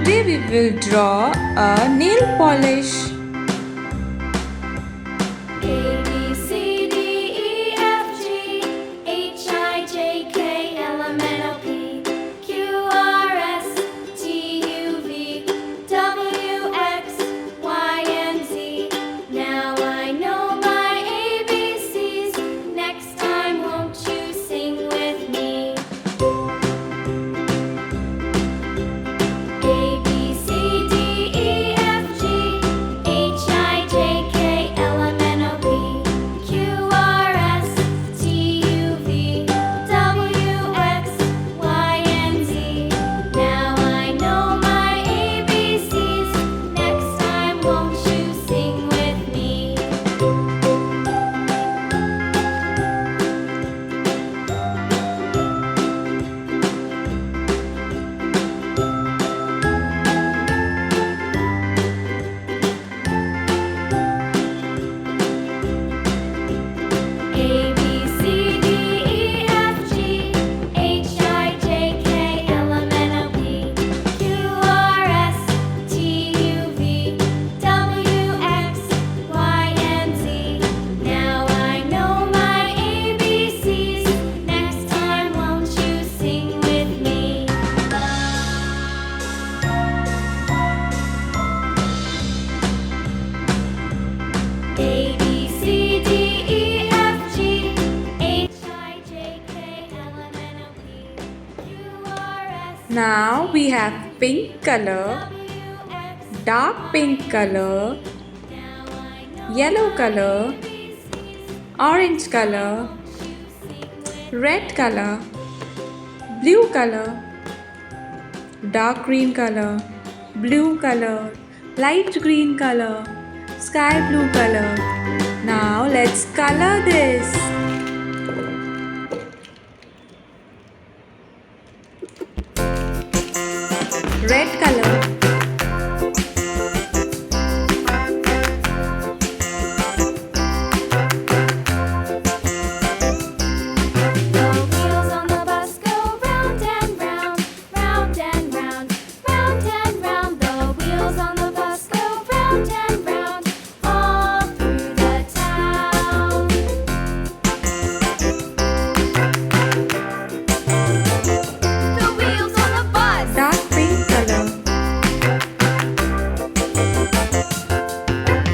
Today we will draw a nail polish. A, B, C, D, E, F, G, H, I, J, K, L, M, N, O, P, Q, R, S, T, U, V, W, X, Y, and Z. Now I know my ABCs. Next time, won't you sing with me? A, B, C, D, E, F, G, H, I, J, K, L, M, N, O, P, Q, R, S, T, U, V, W, X, Y, and Z. Now I know my ABCs. Next time, won't you sing with me? A, B, C, D, E, F, G, H, I, J, K, L, M, N, O, P, Q, R, S, T, U, V, W, X, Y, and Z. Now I know my ABCs. Next time, won't you sing with me? A, B, C, D, E, F, G, H, I, J, K, L, M, N, O, P, Q, R, S, Now we have pink color, W, X, dark pink color, now I know yellow color, ABCs. orange color, Won't you sing with red color, blue color, dark green color, blue color, light green color, sky blue color. Now let's color this. Red color, The wheels on the bus go round and round, round and round, round and round. The wheels on the bus go round and round, all through the town. The wheels on the bus. dark pink color,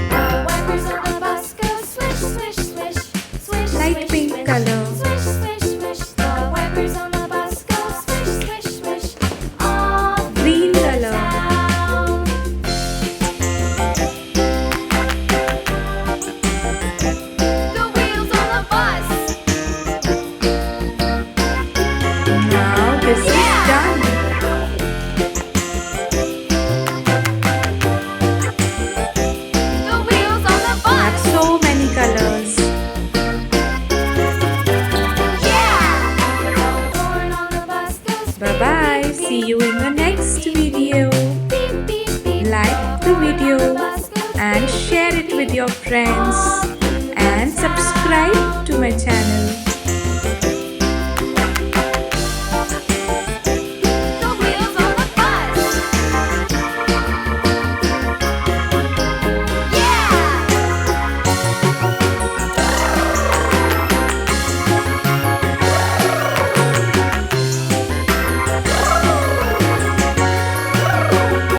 The wipers on the bus go swish, swish, swish, swish, light swish, pink swish. color, Swish, swish, swish. The wipers on the bus go swish, swish, swish, all through green the color, town. The wheels on the bus. Now this is done. The wheels on the Have bus. so many colors. Yeah. The horn on the bus goes Bye bye. See you in the next video. beep, beep, beep. Like the video and share it with your friends and subscribe to my channel.